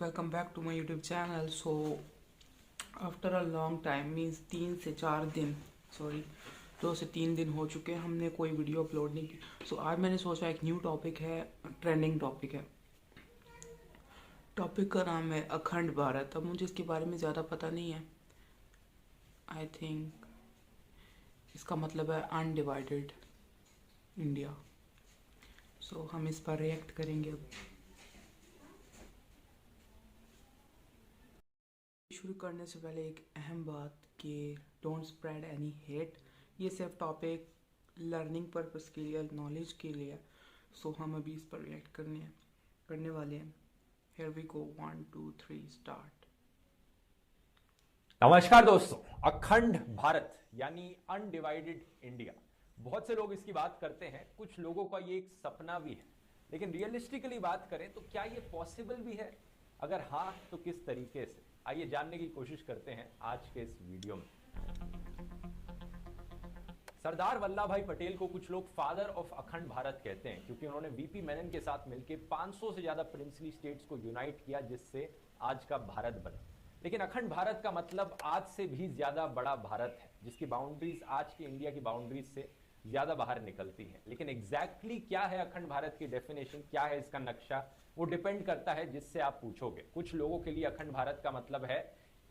welcome back to my YouTube channel. So after a long time means 3 से 4 दिन 2 से 3 दिन हो चुके हैं हमने कोई वीडियो अपलोड नहीं की। आज मैंने सोचा एक न्यू टॉपिक है, ट्रेंडिंग टॉपिक है। टॉपिक का नाम है अखंड भारत। अब मुझे इसके बारे में ज़्यादा पता नहीं है। आई थिंक इसका मतलब है अनडिवाइडेड इंडिया। हम इस पर रिएक्ट करेंगे। अब शुरू करने से पहले एक अहम बात कि डोंट स्प्रेड एनी हेट। ये सिर्फ टॉपिक लर्निंग पर्पस के लिए, नॉलेज के लिए। हम अभी इस पर रिएक्ट करने वाले हैं। Here we go, 1 2 3 start. नमस्कार दोस्तों, अखंड भारत यानी अनडिवाइडेड इंडिया, बहुत से लोग इसकी बात करते हैं। कुछ लोगों का ये एक सपना भी है, लेकिन रियलिस्टिकली बात करें तो क्या ये पॉसिबल भी है? अगर हाँ तो किस तरीके से? आइए जानने की कोशिश करते हैं आज के इस वीडियो में। सरदार वल्लभ भाई पटेल को कुछ लोग फादर ऑफ अखंड भारत कहते हैं, क्योंकि उन्होंने वीपी मेनन के साथ मिलकर 500 से ज्यादा प्रिंसली स्टेट्स को यूनाइट किया, जिससे आज का भारत बना। लेकिन अखंड भारत का मतलब आज से भी ज्यादा बड़ा भारत है, जिसकी बाउंड्रीज आज की इंडिया की बाउंड्रीज से ज्यादा बाहर निकलती है। लेकिन एग्जैक्टली क्या है अखंड भारत की डेफिनेशन, क्या है इसका नक्शा, वो डिपेंड करता है जिससे आप पूछोगे। कुछ लोगों के लिए अखंड भारत का मतलब है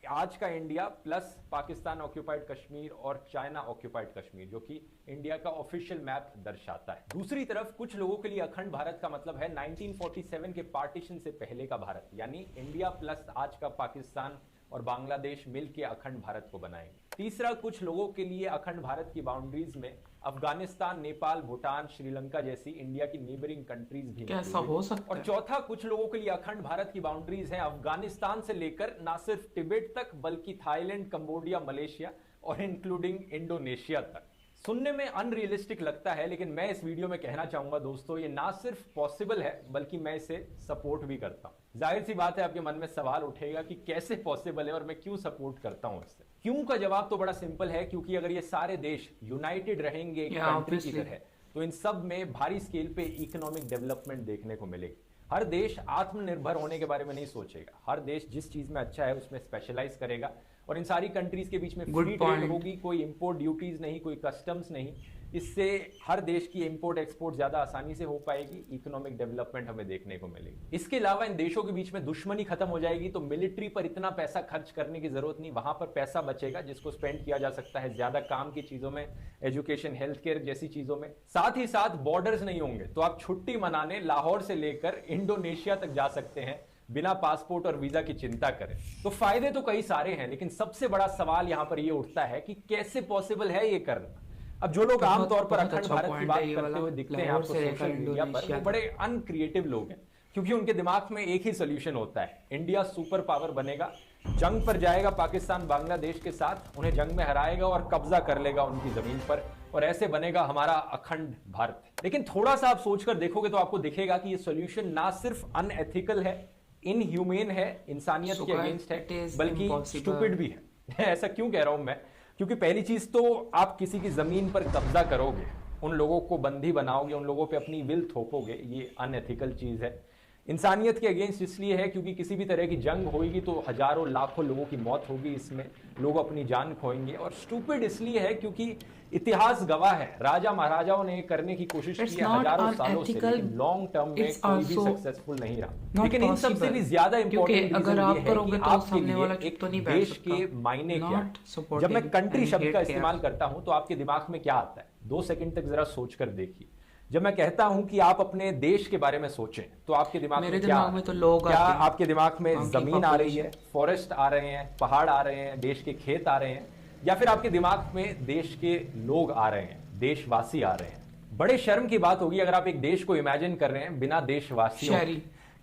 आज का India plus Pakistan occupied Kashmir और चाइना ऑक्यूपाइड कश्मीर, जो कि इंडिया का ऑफिशियल मैप दर्शाता है। दूसरी तरफ कुछ लोगों के लिए अखंड भारत का मतलब है 1947 के पार्टीशन से पहले का भारत, यानी इंडिया प्लस आज का पाकिस्तान और बांग्लादेश मिलकर अखंड भारत को बनाएंगे। तीसरा, कुछ लोगों के लिए अखंड भारत की बाउंड्रीज में अफगानिस्तान, नेपाल, भूटान, श्रीलंका जैसी इंडिया की नेबरिंग कंट्रीज भी कैसा हो सकता है। और चौथा, कुछ लोगों के लिए अखंड भारत की बाउंड्रीज हैं अफगानिस्तान से लेकर ना सिर्फ तिब्बत तक, बल्कि थाईलैंड, कंबोडिया, मलेशिया और इंक्लूडिंग इंडोनेशिया तक। सुनने में अनरियलिस्टिक लगता है, लेकिन मैं इस वीडियो में कहना चाहूंगा दोस्तों, ये ना सिर्फ पॉसिबल है बल्कि मैं इसे सपोर्ट भी करता हूं। जाहिर सी बात है आपके मन में सवाल उठेगा कि कैसे पॉसिबल है और मैं क्यों सपोर्ट करता हूं इससे। क्यों का जवाब तो बड़ा सिंपल है, क्योंकि अगर ये सारे देश यूनाइटेड रहेंगे एक कंट्री की तरह, तो इन सब में भारी स्केल पे इकोनॉमिक डेवलपमेंट देखने को मिलेगी। हर देश आत्मनिर्भर होने के बारे में नहीं सोचेगा। हर देश जिस चीज में अच्छा है उसमें स्पेशलाइज करेगा, और इन सारी कंट्रीज के बीच में फ्री ट्रेड होगी, कोई इंपोर्ट ड्यूटीज नहीं, कोई कस्टम्स नहीं। इससे हर देश की इंपोर्ट एक्सपोर्ट ज्यादा आसानी से हो पाएगी, इकोनॉमिक डेवलपमेंट हमें देखने को मिलेगी। इसके अलावा इन देशों के बीच में दुश्मनी खत्म हो जाएगी, तो मिलिट्री पर इतना पैसा खर्च करने की जरूरत नहीं। वहां पर पैसा बचेगा जिसको स्पेंड किया जा सकता है ज्यादा काम की चीजों में, एजुकेशन, हेल्थ केयर जैसी चीजों में। साथ ही साथ बॉर्डर्स नहीं होंगे, तो आप छुट्टी मनाने लाहौर से लेकर इंडोनेशिया तक जा सकते हैं बिना पासपोर्ट और वीजा की चिंता करें। तो फायदे तो कई सारे हैं, लेकिन सबसे बड़ा सवाल यहां पर यह उठता है कि कैसे पॉसिबल है ये करना। अब जो लोग आमतौर पर अखंड भारत की बात करते हुए दिखते हैं आपको सोशल मीडिया पर, वो बड़े अनक्रिएटिव लोग हैं, क्योंकि उनके दिमाग में एक ही सोल्यूशन होता है, इंडिया सुपर पावर बनेगा, जंग पर जाएगा पाकिस्तान बांग्लादेश के साथ, उन्हें जंग में हराएगा और कब्जा कर लेगा उनकी जमीन पर, और ऐसे बनेगा हमारा अखंड भारत। लेकिन थोड़ा सा आप सोचकर देखोगे तो आपको दिखेगा कि ये सोल्यूशन ना सिर्फ अनएथिकल है, इनह्यूमेन है, इंसानियत के अगेंस्ट है, बल्कि स्टूपिड भी है। ऐसा क्यों कह रहा हूं मैं? क्योंकि पहली चीज तो आप किसी की जमीन पर कब्जा करोगे, उन लोगों को बंदी बनाओगे, उन लोगों पे अपनी विल थोपोगे, ये अनएथिकल चीज है। इंसानियत के अगेंस्ट इसलिए है क्योंकि किसी भी तरह की जंग होगी तो हजारों लाखों लोगों की मौत होगी, इसमें लोग अपनी जान खोएंगे। और स्टूपिड इसलिए है क्योंकि इतिहास गवाह है, राजा महाराजाओं ने करने की कोशिश की है हजारों सालों से, लेकिन लॉन्ग टर्म में कोई भी सक्सेसफुल नहीं रहा। लेकिन इन सबसे भी ज्यादा इंपॉर्टेंट अगर आप करोगे तो आपके लिए एक देश के मायने क्या है। जब मैं कंट्री शब्द का इस्तेमाल करता हूं तो आपके दिमाग में क्या आता है? 2 सेकंड तक जरा सोचकर देखिए। जब मैं कहता हूं कि आप अपने देश के बारे में सोचें, तो आपके दिमाग में क्या? तो लोग क्या आपके दिमाग में जमीन आ रही है, फॉरेस्ट आ रहे हैं, पहाड़ आ रहे हैं, देश के खेत आ रहे हैं, या फिर आपके दिमाग में देश के लोग आ रहे हैं, देशवासी आ रहे हैं? बड़े शर्म की बात होगी अगर आप एक देश को इमेजिन कर रहे हैं बिना देशवासियों,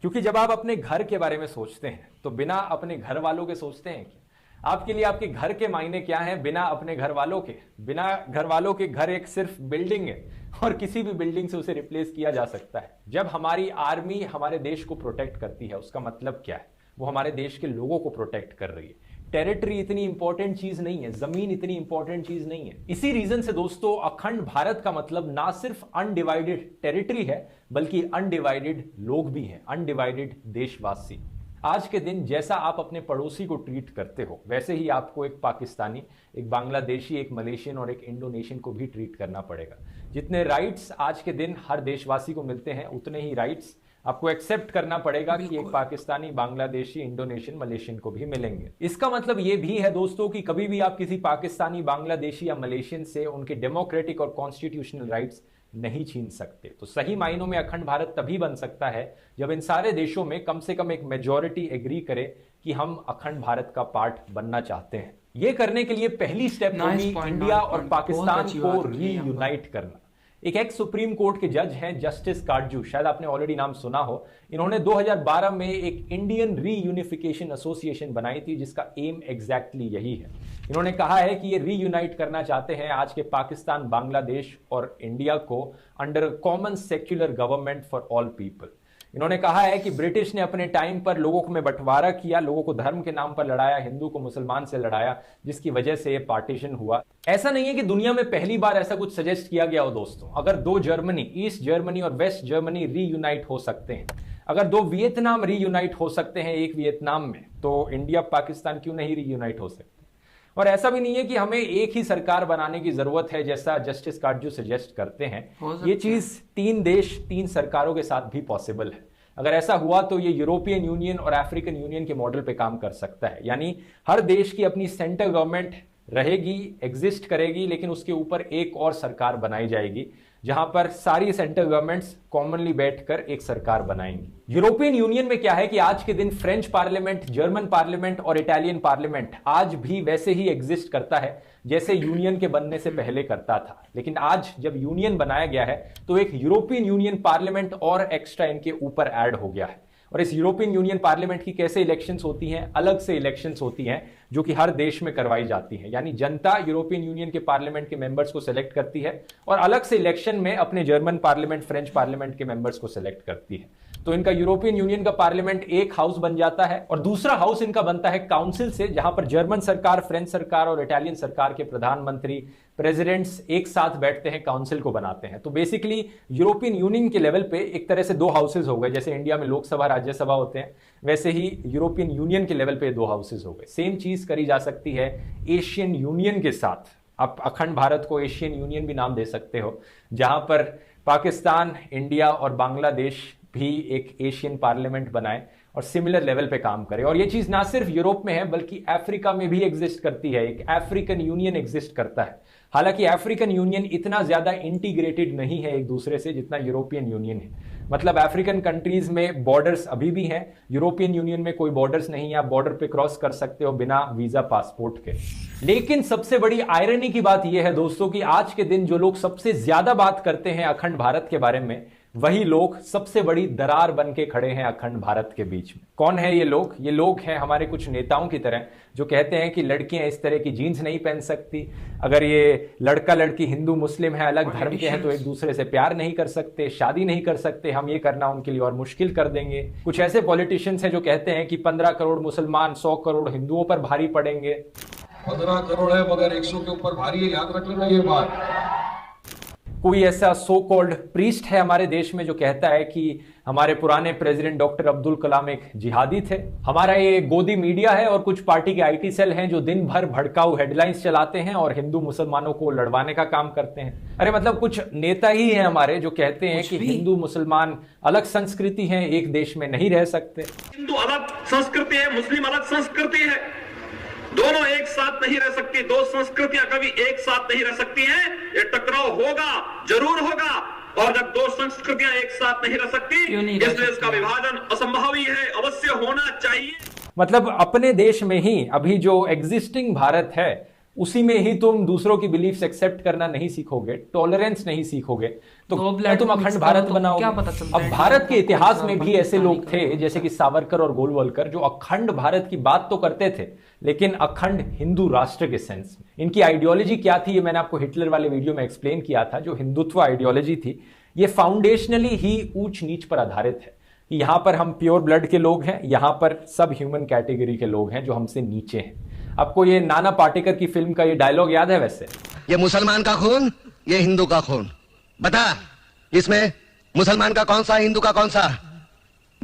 क्योंकि जब आप अपने घर के बारे में सोचते हैं तो बिना अपने घर वालों के सोचते हैं क्या? आपके लिए आपके घर के मायने क्या हैं बिना अपने घर वालों के? बिना घर वालों के घर एक सिर्फ बिल्डिंग है, और किसी भी बिल्डिंग से उसे रिप्लेस किया जा सकता है। जब हमारी आर्मी हमारे देश को प्रोटेक्ट करती है, उसका मतलब क्या है? वो हमारे देश के लोगों को प्रोटेक्ट कर रही है। टेरिटरी इतनी इंपॉर्टेंट चीज नहीं है, जमीन इतनी इंपॉर्टेंट चीज नहीं है। इसी रीजन से दोस्तों अखंड भारत का मतलब ना सिर्फ अनडिवाइडेड टेरिटरी है, बल्कि अनडिवाइडेड लोग भी हैं, अनडिवाइडेड देशवासी। आज के दिन जैसा आप अपने पड़ोसी को ट्रीट करते हो वैसे ही आपको एक पाकिस्तानी, एक बांग्लादेशी, एक मलेशियन और एक इंडोनेशियन को भी ट्रीट करना पड़ेगा। जितने राइट्स आज के दिन हर देशवासी को मिलते हैं उतने ही राइट्स आपको एक्सेप्ट करना पड़ेगा कि एक पाकिस्तानी, बांग्लादेशी, इंडोनेशियन, मलेशियन को भी मिलेंगे। इसका मतलब ये भी है दोस्तों कि कभी भी आप किसी पाकिस्तानी, बांग्लादेशी या मलेशियन से उनके डेमोक्रेटिक और कॉन्स्टिट्यूशनल राइट्स नहीं छीन सकते। तो सही मायनों में अखंड भारत तभी बन सकता है जब इन सारे देशों में कम से कम एक मेजॉरिटी एग्री करे कि हम अखंड भारत का पार्ट बनना चाहते हैं। ये करने के लिए पहली स्टेप होगी इंडिया और पाकिस्तान को रीयूनाइट करना। एक एक्स सुप्रीम कोर्ट के जज हैं जस्टिस काटजू, शायद आपने ऑलरेडी नाम सुना हो। इन्होंने 2012 में एक इंडियन रीयूनिफिकेशन एसोसिएशन बनाई थी जिसका एम एग्जैक्टली यही है। इन्होंने कहा है कि ये रीयूनाइट करना चाहते हैं आज के पाकिस्तान, बांग्लादेश और इंडिया को under common secular government for all people. इन्होंने कहा है कि ब्रिटिश ने अपने टाइम पर लोगों को में बंटवारा किया, लोगों को धर्म के नाम पर लड़ाया, हिंदू को मुसलमान से लड़ाया, जिसकी वजह से ये पार्टीशन हुआ। ऐसा नहीं है कि दुनिया में पहली बार ऐसा कुछ सजेस्ट किया गया हो दोस्तों। अगर दो जर्मनी, ईस्ट जर्मनी और वेस्ट जर्मनी रीयूनाइट हो सकते हैं, अगर दो वियतनाम रीयूनाइट हो सकते हैं एक वियतनाम में, तो इंडिया पाकिस्तान क्यों नहीं रीयूनाइट हो सकते? और ऐसा भी नहीं है कि हमें एक ही सरकार बनाने की जरूरत है जैसा जस्टिस काटजू सजेस्ट करते हैं। ये चीज 3 देश 3 सरकारों के साथ भी पॉसिबल है। अगर ऐसा हुआ तो ये यूरोपियन यूनियन और अफ्रीकन यूनियन के मॉडल पे काम कर सकता है। यानी हर देश की अपनी सेंट्रल गवर्नमेंट रहेगी, एग्जिस्ट करेगी, लेकिन उसके ऊपर एक और सरकार बनाई जाएगी जहां पर सारी सेंट्रल गवर्नमेंट्स कॉमनली बैठकर एक सरकार बनाएंगी। यूरोपियन यूनियन में क्या है कि आज के दिन फ्रेंच पार्लियामेंट, जर्मन पार्लियामेंट और इटालियन पार्लियामेंट आज भी वैसे ही एग्जिस्ट करता है जैसे यूनियन के बनने से पहले करता था। लेकिन आज जब यूनियन बनाया गया है तो एक यूरोपियन यूनियन पार्लियामेंट और एक्स्ट्रा इनके ऊपर ऐड हो गया है। और इस यूरोपियन यूनियन पार्लियामेंट की कैसे इलेक्शंस होती हैं? अलग से इलेक्शंस होती हैं जो कि हर देश में करवाई जाती हैं। यानी जनता यूरोपियन यूनियन के पार्लियामेंट के मेंबर्स को सिलेक्ट करती है और अलग से इलेक्शन में अपने जर्मन पार्लियामेंट, फ्रेंच पार्लियामेंट के मेंबर्स को सिलेक्ट करती है। तो इनका यूरोपियन यूनियन का पार्लियामेंट एक हाउस बन जाता है और दूसरा हाउस इनका बनता है काउंसिल से, जहां पर जर्मन सरकार, फ्रेंच सरकार और इटालियन सरकार के प्रधानमंत्री, प्रेसिडेंट्स एक साथ बैठते हैं, काउंसिल को बनाते हैं। तो बेसिकली यूरोपियन यूनियन के लेवल पे एक तरह से 2 हाउसेज हो गए। जैसे इंडिया में लोकसभा, राज्यसभा होते हैं, वैसे ही यूरोपियन यूनियन के लेवल पे 2 हाउसेज हो गए। सेम चीज करी जा सकती है एशियन यूनियन के साथ। आप अखंड भारत को एशियन यूनियन भी नाम दे सकते हो, जहां पर पाकिस्तान, इंडिया और बांग्लादेश भी एक एशियन पार्लियामेंट बनाए और सिमिलर लेवल पे काम करे। और ये चीज ना सिर्फ यूरोप में है बल्कि अफ्रीका में भी एग्जिस्ट करती है। एक अफ्रीकन यूनियन एग्जिस्ट करता है। हालांकि अफ्रीकन यूनियन इतना ज्यादा इंटीग्रेटेड नहीं है एक दूसरे से जितना यूरोपियन यूनियन है। मतलब अफ्रीकन कंट्रीज में बॉर्डर्स अभी भी हैं, यूरोपियन यूनियन में कोई बॉर्डर्स नहीं है। आप बॉर्डर पे क्रॉस कर सकते हो बिना वीजा, पासपोर्ट के। लेकिन सबसे बड़ी आयरनी की बात यह है दोस्तों कि आज के दिन जो लोग सबसे ज्यादा बात करते हैं अखंड भारत के बारे में, वही लोग सबसे बड़ी दरार बन के खड़े हैं अखंड भारत के बीच में। कौन है ये लोग? ये लोग हैं हमारे कुछ नेताओं की तरह जो कहते हैं कि लड़कियां इस तरह की जीन्स नहीं पहन सकती, अगर ये लड़का लड़की हिंदू मुस्लिम है, अलग धर्म के हैं, तो एक दूसरे से प्यार नहीं कर सकते, शादी नहीं कर सकते, हम ये करना उनके लिए और मुश्किल कर देंगे। कुछ ऐसे पॉलिटिशियंस हैं जो कहते हैं कि 15 करोड़ मुसलमान 100 करोड़ हिंदुओं पर भारी पड़ेंगे। 15 करोड़ है मगर 100 के ऊपर भारी है, याद रख लेना ये बात। कोई ऐसा सो कॉल्ड प्रीस्ट है हमारे देश में जो कहता है कि हमारे पुराने प्रेसिडेंट डॉक्टर अब्दुल कलाम एक जिहादी थे। हमारा ये गोदी मीडिया है और कुछ पार्टी के आईटी सेल हैं जो दिन भर भड़काऊ हेडलाइंस चलाते हैं और हिंदू मुसलमानों को लड़वाने का काम करते हैं। अरे मतलब कुछ नेता ही हैं हमारे जो कहते हैं कि हिंदू मुसलमान अलग संस्कृति है, एक देश में नहीं रह सकते। हिंदू अलग संस्कृति है, मुस्लिम अलग संस्कृति है, दोनों एक साथ नहीं रह सकती। 2 संस्कृतियां कभी एक साथ नहीं रह सकती हैं। ये टकराव होगा, जरूर होगा। और जब 2 संस्कृतियां एक साथ नहीं रह सकती, इसलिए इसका विभाजन असंभव ही है, अवश्य होना चाहिए। मतलब अपने देश में ही अभी जो एग्जिस्टिंग भारत है उसी में ही तुम दूसरों की बिलीफ्स एक्सेप्ट करना नहीं सीखोगे, टॉलरेंस नहीं सीखोगे, तो तुम अखंड भारत बनाओगे। अब भारत के इतिहास में भी ऐसे लोग थे जैसे कि सावरकर और गोलवलकर जो अखंड भारत की बात तो करते थे लेकिन अखंड हिंदू राष्ट्र के सेंस में। इनकी आइडियोलॉजी क्या थी ये मैंने आपको हिटलर वाले वीडियो में एक्सप्लेन किया था। जो हिंदुत्व आइडियोलॉजी थी ये फाउंडेशनली ही ऊंच नीच पर आधारित है कि यहां पर हम प्योर ब्लड के लोग हैं, यहां पर सब ह्यूमन कैटेगरी के लोग हैं जो हमसे नीचे हैं। आपको ये नाना पाटेकर की फिल्म का ये डायलॉग याद है? वैसे ये मुसलमान का खून, ये हिंदू का खून, बता इसमें मुसलमान का कौन सा, हिंदू का कौन सा?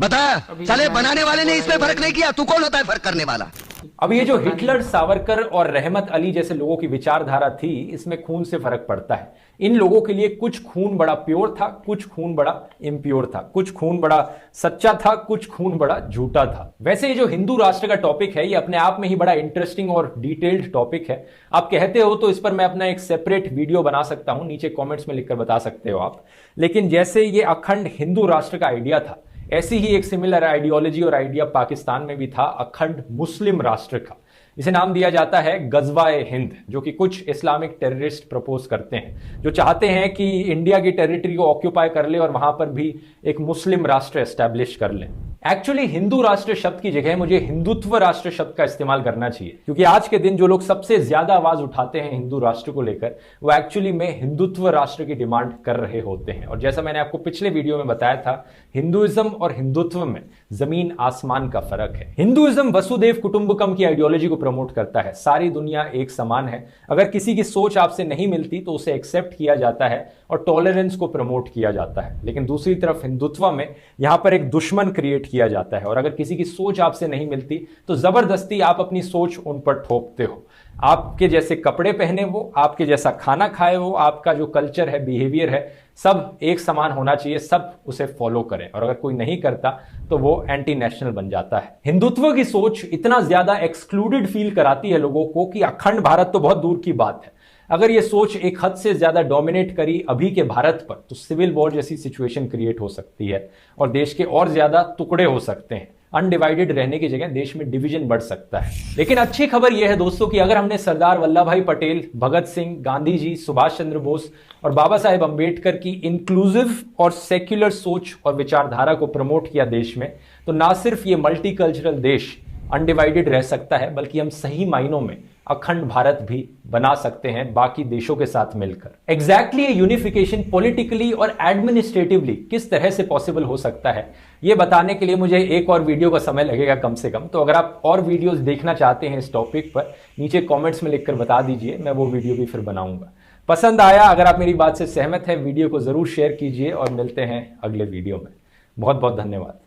बता अभी साले मैं- बनाने वाले ने इसमें फर्क नहीं किया, तू कौन होता है फर्क करने वाला? अब ये जो हिटलर, सावरकर और रहमत अली जैसे लोगों की विचारधारा थी, इसमें खून से फर्क पड़ता है। इन लोगों के लिए कुछ खून बड़ा प्योर था, कुछ खून बड़ा इम्प्योर था, कुछ खून बड़ा सच्चा था, कुछ खून बड़ा झूठा था। वैसे ये जो हिंदू राष्ट्र का टॉपिक है, ये अपने आप में ही बड़ा इंटरेस्टिंग और डिटेल्ड टॉपिक है। आप कहते हो तो इस पर मैं अपना एक सेपरेट वीडियो बना सकता हूं, नीचे कॉमेंट्स में लिखकर बता सकते हो आप। लेकिन जैसे ये अखंड हिंदू राष्ट्र का आइडिया था, ऐसी ही एक सिमिलर आइडियोलॉजी और आइडिया पाकिस्तान में भी था, अखंड मुस्लिम राष्ट्र का। इसे नाम दिया जाता है गजवाए हिंद, जो कि कुछ इस्लामिक टेररिस्ट प्रपोज करते हैं, जो चाहते हैं कि इंडिया की टेरिटरी को ऑक्यूपाई कर ले और वहां पर भी एक मुस्लिम राष्ट्र एस्टैब्लिश कर ले। एक्चुअली हिंदू राष्ट्र शब्द की जगह मुझे हिंदुत्व राष्ट्र शब्द का इस्तेमाल करना चाहिए, क्योंकि आज के दिन जो लोग सबसे ज्यादा आवाज उठाते हैं हिंदू राष्ट्र को लेकर, वो एक्चुअली में हिंदुत्व राष्ट्र की डिमांड कर रहे होते हैं। और जैसा मैंने आपको पिछले वीडियो में बताया था, हिंदुइज्म और हिंदुत्व में जमीन आसमान का फर्क है। हिंदुइज्म वसुदेव कुटुंबकम की आइडियोलॉजी को प्रमोट करता है, सारी दुनिया एक समान है, अगर किसी की सोच आपसे नहीं मिलती तो उसे एक्सेप्ट किया जाता है और टॉलरेंस को प्रमोट किया जाता है। लेकिन दूसरी तरफ हिंदुत्व में यहां पर एक दुश्मन क्रिएट किया जाता है, और अगर किसी की सोच आपसे नहीं मिलती तो जबरदस्ती आप अपनी सोच उन पर थोपते हो। आपके जैसे कपड़े पहने वो, आपके जैसा खाना खाए वो, आपका जो कल्चर है, बिहेवियर है, सब एक समान होना चाहिए, सब उसे फॉलो करें, और अगर कोई नहीं करता तो वो एंटी नेशनल बन जाता है। हिंदुत्व की सोच इतना ज्यादा एक्सक्लूडेड फील कराती है लोगों को कि अखंड भारत तो बहुत दूर की बात है। अगर ये सोच एक हद से ज्यादा डोमिनेट करी अभी के भारत पर, तो सिविल वॉर जैसी सिचुएशन क्रिएट हो सकती है और देश के और ज्यादा टुकड़े हो सकते हैं। अनडिवाइडेड रहने की जगह देश में डिवीजन बढ़ सकता है। लेकिन अच्छी खबर यह है दोस्तों कि अगर हमने सरदार वल्लभ भाई पटेल, भगत सिंह, गांधी जी, सुभाष चंद्र बोस और बाबा साहेब अंबेडकर की इंक्लूसिव और सेक्युलर सोच और विचारधारा को प्रमोट किया देश में, तो ना सिर्फ ये मल्टीकल्चरल देश अनडिवाइडेड रह सकता है, बल्कि हम सही मायनों में अखंड भारत भी बना सकते हैं बाकी देशों के साथ मिलकर। एग्जैक्टली ये यूनिफिकेशन पॉलिटिकली और एडमिनिस्ट्रेटिवली किस तरह से पॉसिबल हो सकता है, ये बताने के लिए मुझे एक और वीडियो का समय लगेगा कम से कम। तो अगर आप और वीडियोस देखना चाहते हैं इस टॉपिक पर, नीचे कॉमेंट्स में लिखकर बता दीजिए, मैं वो वीडियो भी फिर बनाऊंगा। पसंद आया, अगर आप मेरी बात से सहमत हैं, वीडियो को जरूर शेयर कीजिए और मिलते हैं अगले वीडियो में। बहुत बहुत धन्यवाद।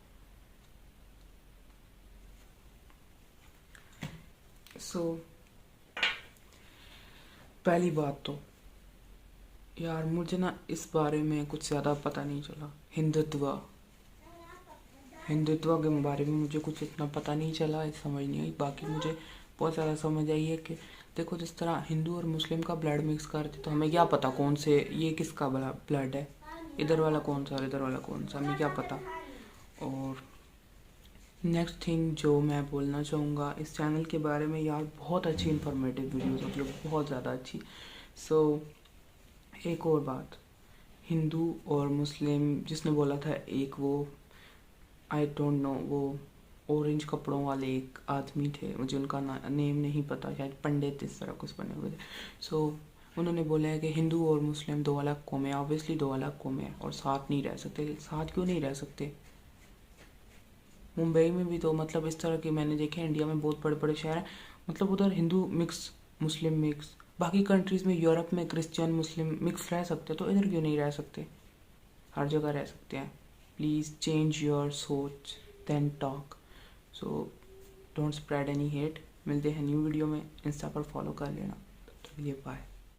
पहली बात तो यार, मुझे ना इस बारे में कुछ ज़्यादा पता नहीं चला। हिंदुत्व के बारे में मुझे कुछ इतना पता नहीं चला, समझ नहीं आई। बाकी मुझे बहुत ज़्यादा समझ आई है कि देखो, जिस तरह हिंदू और मुस्लिम का ब्लड मिक्स करते तो हमें क्या पता कौन से, ये किसका ब्लड है, इधर वाला कौन सा और इधर वाला कौन सा, हमें क्या पता। और नेक्स्ट थिंग जो मैं बोलना चाहूँगा इस चैनल के बारे में, यार बहुत अच्छी इंफॉर्मेटिव वीडियोस, मतलब बहुत ज़्यादा अच्छी। एक और बात, हिंदू और मुस्लिम जिसने बोला था, एक वो आई डोंट नो, वो ऑरेंज कपड़ों वाले एक आदमी थे, मुझे उनका नेम नहीं पता, शायद पंडित इस तरह कुछ बने हुए थे। उन्होंने बोला है कि हिंदू और मुस्लिम दो अलग कौमें हैं, ऑब्वियसली दो अलग कौमें हैं और साथ नहीं रह सकते। साथ क्यों नहीं रह सकते? मुंबई में भी तो मतलब इस तरह के मैंने देखे, इंडिया में बहुत बड़े बड़े शहर हैं, मतलब उधर हिंदू मिक्स, मुस्लिम मिक्स। बाकी कंट्रीज़ में, यूरोप में क्रिश्चियन मुस्लिम मिक्स रह सकते, तो इधर क्यों नहीं रह सकते? हर जगह रह सकते हैं। प्लीज़ चेंज योर सोच then talk. Don't spread any hate. मिलते हैं न्यू वीडियो में, इंस्टा पर फॉलो कर लेना। तब तक के लिए बाय।